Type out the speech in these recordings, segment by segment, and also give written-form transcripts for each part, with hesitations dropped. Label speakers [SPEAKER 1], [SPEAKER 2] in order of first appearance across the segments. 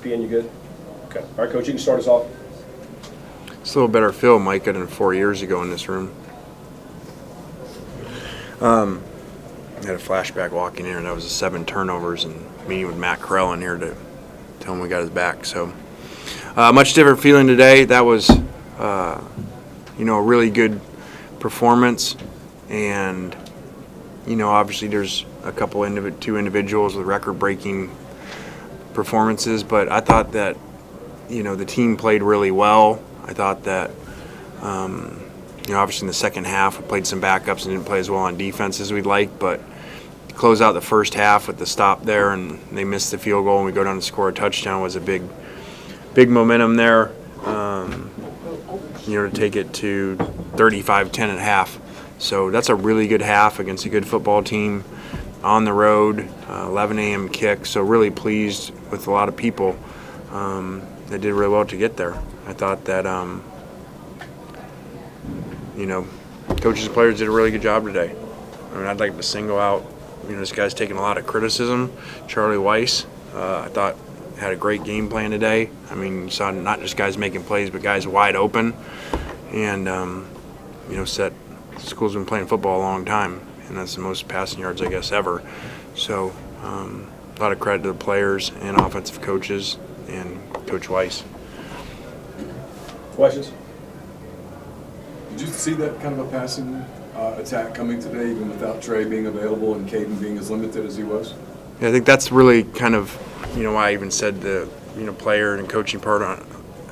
[SPEAKER 1] ESPN, you good? Okay. All right, Coach, you can start us off.
[SPEAKER 2] It's a little better feel, Micah, than 4 years ago in this room. I had a flashback walking in, and that was the 7 turnovers, and meeting with Matt Corral in here to tell him we got his back. So, much different feeling today. That was, a really good performance, and obviously there's a couple two individuals with record-breaking performances, but I thought that the team played really well. I thought that obviously in the second half we played some backups and didn't play as well on defense as we'd like, but to close out the first half with the stop there and they missed the field goal and we go down to score a touchdown was a big momentum there. To take it to 35-10 at half. So that's a really good half against a good football team on the road, 11 a.m. kick. So really pleased with a lot of people that did really well to get there. I thought that, coaches and players did a really good job today. I mean, I'd like to single out, this guy's taking a lot of criticism. Charlie Weiss, I thought had a great game plan today. I mean, you saw not just guys making plays, but guys wide open. And, school's been playing football a long time, and that's the most passing yards, I guess, ever. So a lot of credit to the players and offensive coaches and Coach Weiss.
[SPEAKER 1] Questions?
[SPEAKER 3] Did you see that kind of a passing attack coming today, even without Trey being available and Caden being as limited as he was?
[SPEAKER 2] Yeah, I think that's really kind of, why I even said the, player and coaching part on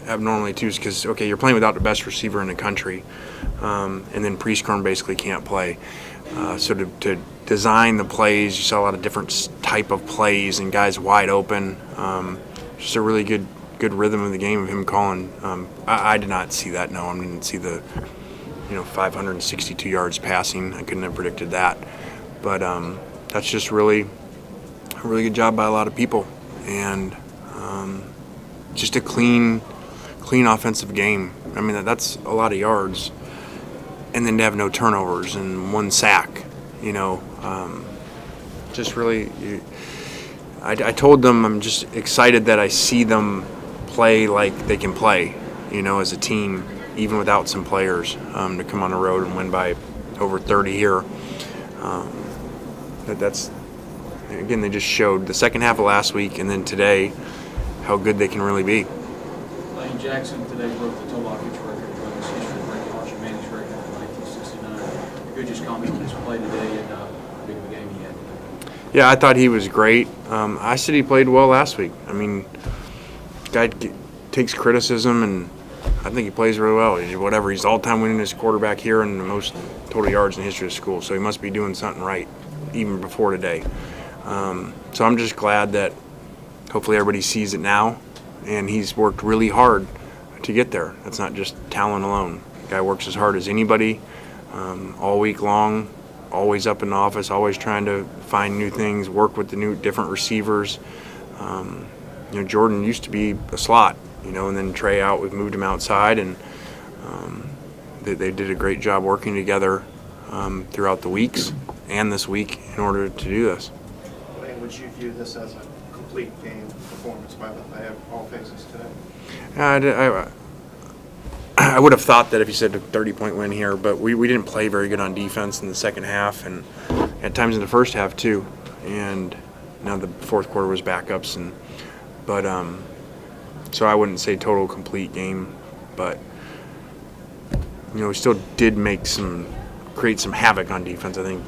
[SPEAKER 2] abnormally too, is because, okay, you're playing without the best receiver in the country, and then Priestcorn basically can't play. So to design the plays, you saw a lot of different type of plays and guys wide open. Just a really good rhythm of the game of him calling. I did not see that. No, I didn't see the 562 yards passing. I couldn't have predicted that. But that's just really a really good job by a lot of people, and just a clean offensive game. I mean, that's a lot of yards, and then to have no turnovers and 1 sack. Just really. I told them I'm just excited that I see them play like they can play, as a team, even without some players, to come on the road and win by over 30 here. That's again, they just showed the second half of last week and then today how good they can really be.
[SPEAKER 4] Lane Jackson today broke the total offense record for this history, breaking Archie Manning's record in 1969. You could just comment on his play today and how big of a game he had.
[SPEAKER 2] Yeah, I thought he was great. I said he played well last week. I mean, guy takes criticism, and I think he plays really well. He's the all-time winningest quarterback here and the most total yards in the history of school, so he must be doing something right even before today. So I'm just glad that hopefully everybody sees it now, and he's worked really hard to get there. That's not just talent alone. The guy works as hard as anybody all week long, always up in the office, always trying to find new things, work with the different receivers. Jordan used to be a slot, and then Trey out, we've moved him outside, and they did a great job working together throughout the weeks and this week in order to do this.
[SPEAKER 5] Wayne, would you view this as a complete game performance by all phases today?
[SPEAKER 2] I would have thought that if you said a 30-point win here, but we didn't play very good on defense in the second half and at times in the first half too. And now the fourth quarter was backups, but so I wouldn't say total complete game, but we still did create some havoc on defense. I think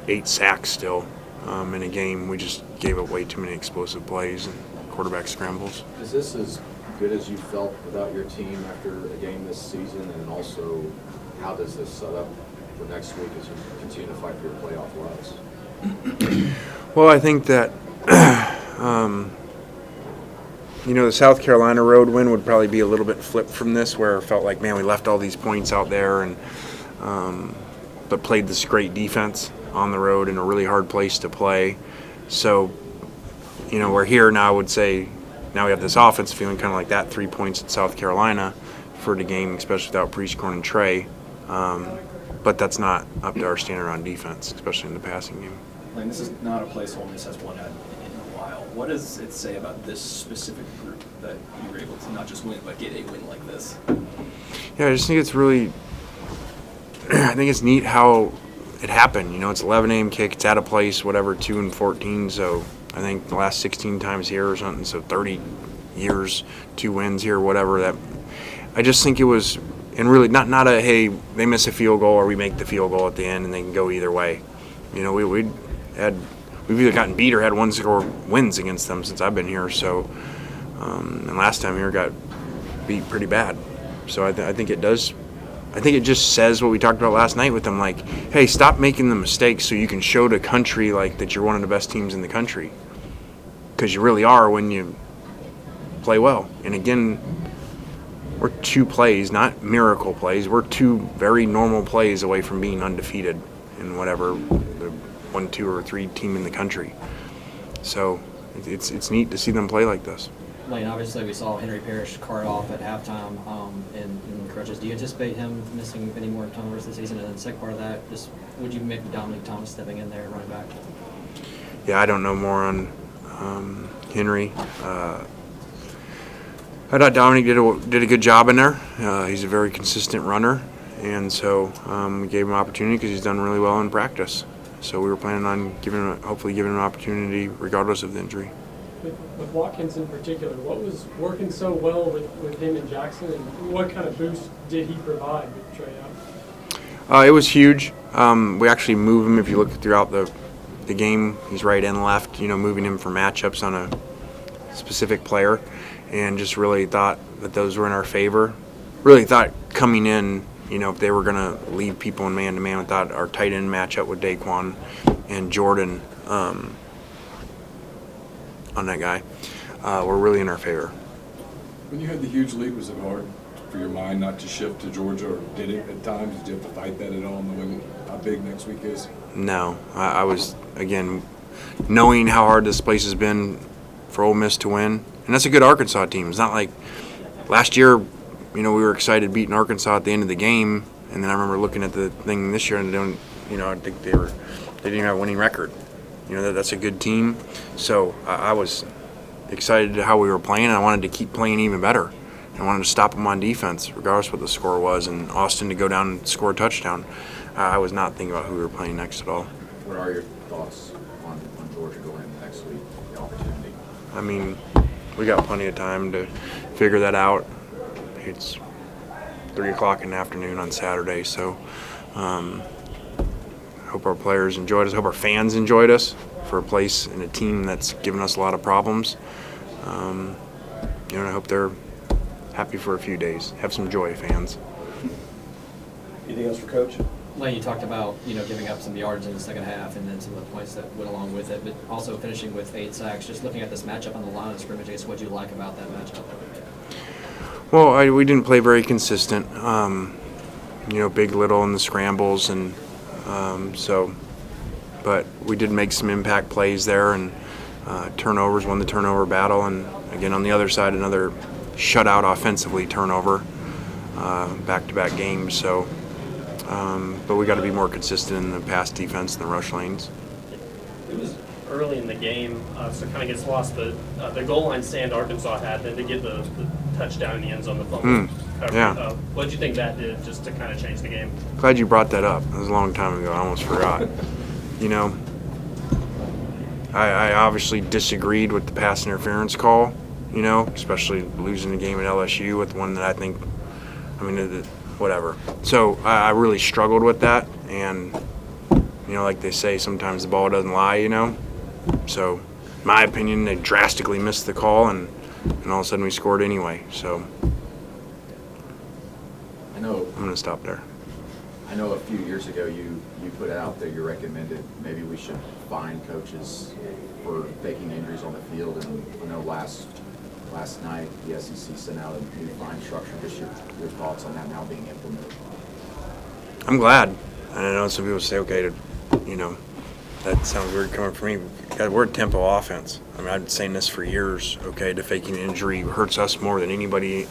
[SPEAKER 2] 8 sacks still in a game. We just gave up way too many explosive plays and quarterback scrambles.
[SPEAKER 6] Is this as good as you felt without your team after a game this season, and also how does this set up for next week as you continue to fight for your playoff lives?
[SPEAKER 2] Well, I think that the South Carolina road win would probably be a little bit flipped from this, where it felt like, man, we left all these points out there, and but played this great defense on the road in a really hard place to play. So, we're here now. I would say now we have this offense feeling kind of like that 3 points at South Carolina for the game, especially without Priestcorn and Trey. But that's not up to our standard on defense, especially in the passing game.
[SPEAKER 4] Lane, this is not a place Ole Miss has won at in a while.
[SPEAKER 7] What does it say about this specific group that you were able to not just win, but get a win like this?
[SPEAKER 2] Yeah, I just think it's really, I think it's neat how it happened. You know, it's 11 a.m. kick. It's at a place, whatever, 2-14. So I think the last 16 times here or something. So 30 years, 2 wins here, whatever. That I just think it was, and really not a, hey, they miss a field goal or we make the field goal at the end and they can go either way. You know, we've either gotten beat or had 1-score wins against them since I've been here. So, and last time here got beat pretty bad. So I think it does. I think it just says what we talked about last night with them, like, hey, stop making the mistakes so you can show the country like that you're one of the best teams in the country, because you really are when you play well. And again, we're 2 plays, not miracle plays. We're 2 very normal plays away from being undefeated in whatever the 1, 2, or 3 team in the country. So it's neat to see them play like this.
[SPEAKER 8] Lane, obviously we saw Henry Parrish cart off at halftime in crutches. Do you anticipate him missing any more turnovers this season? And then the second part of that, just would you make Dominic Thomas stepping in there running back?
[SPEAKER 2] Yeah, I don't know more on Henry. I thought Dominic did a good job in there. He's a very consistent runner, and so we gave him an opportunity because he's done really well in practice. So we were planning on hopefully giving him an opportunity regardless of the injury.
[SPEAKER 9] With Watkins in particular, what was working so well with him and Jackson, and what kind of boost did he provide with Trey out?
[SPEAKER 2] It was huge. We actually moved him. If you look throughout the game, he's right and left, you know, moving him for matchups on a specific player, and just really thought that those were in our favor. Really thought coming in, you know, if they were going to leave people in man-to-man, we thought our tight end matchup with Daquan and Jordan on that guy were really in our favor.
[SPEAKER 3] When you had the huge lead, was it hard for your mind not to shift to Georgia, or did it at times? Did you have to fight that at all, knowing how big next week is?
[SPEAKER 2] No. I was, again, knowing how hard this place has been for Ole Miss to win, and that's a good Arkansas team. It's not like last year, you know, we were excited beating Arkansas at the end of the game, and then I remember looking at the thing this year and doing, you know, I think they didn't even have a winning record. You know, that's a good team. So I was excited how we were playing, and I wanted to keep playing even better. I wanted to stop them on defense, regardless of what the score was, and Austin to go down and score a touchdown. I was not thinking about who we were playing next at all.
[SPEAKER 6] What are your thoughts on Georgia going into next week, the opportunity?
[SPEAKER 2] I mean, we got plenty of time to figure that out. It's 3 o'clock in the afternoon on Saturday, so I hope our players enjoyed us. I hope our fans enjoyed us for a place and a team that's given us a lot of problems. You know, and I hope they're happy for a few days. Have some joy, fans.
[SPEAKER 1] Anything else for Coach?
[SPEAKER 8] Lane, you talked about, you know, giving up some yards in the second half and then some of the points that went along with it, but also finishing with 8 sacks. Just looking at this matchup on the line of scrimmage, I guess what do you like about that matchup?
[SPEAKER 2] Well, we didn't play very consistent. You know, big, little in the scrambles, and but we did make some impact plays there, and turnovers, won the turnover battle, and again on the other side, another shutout offensively turnover, back-to-back games. So, but we got to be more consistent in the pass defense and the rush lanes.
[SPEAKER 10] It was early in the game, so kind of gets lost. The goal line stand Arkansas had, then to get the touchdown in the end zone, the fumble.
[SPEAKER 2] Yeah.
[SPEAKER 10] What did you think that did, just to kind of change the game?
[SPEAKER 2] Glad you brought that up. It was a long time ago. I almost forgot. You know, I obviously disagreed with the pass interference call, you know, especially losing the game at LSU with one that I think, I mean, whatever. So I really struggled with that, and, you know, like they say, sometimes the ball doesn't lie, you know. So, in my opinion, they drastically missed the call, and all of a sudden we scored anyway. So I'm going to stop there.
[SPEAKER 6] I know a few years ago you put out that you recommended maybe we should fine coaches for faking injuries on the field, and I know last night the SEC sent out a new fine structure. Just your thoughts on that now being implemented?
[SPEAKER 2] I'm glad. And I know some people say, okay, you know, that sounds weird coming from me. We're a tempo offense. I mean, I've been saying this for years, okay, to faking an injury hurts us more than anybody,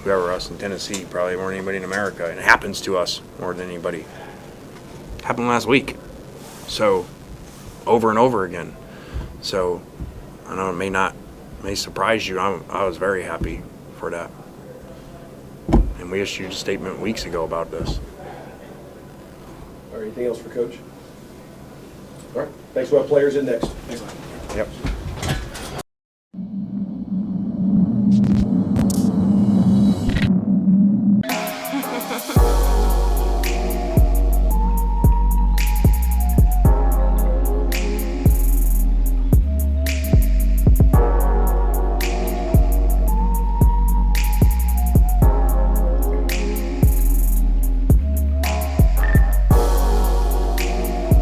[SPEAKER 2] whoever, us in Tennessee, probably more than anybody in America. And it happens to us more than anybody. It happened last week. So, over and over again. So, I know it may surprise you. I was very happy for that. And we issued a statement weeks ago about this.
[SPEAKER 1] All right, anything else for Coach? All right, thanks. We'll have players in next.
[SPEAKER 7] Thanks, Mike.
[SPEAKER 2] Yep.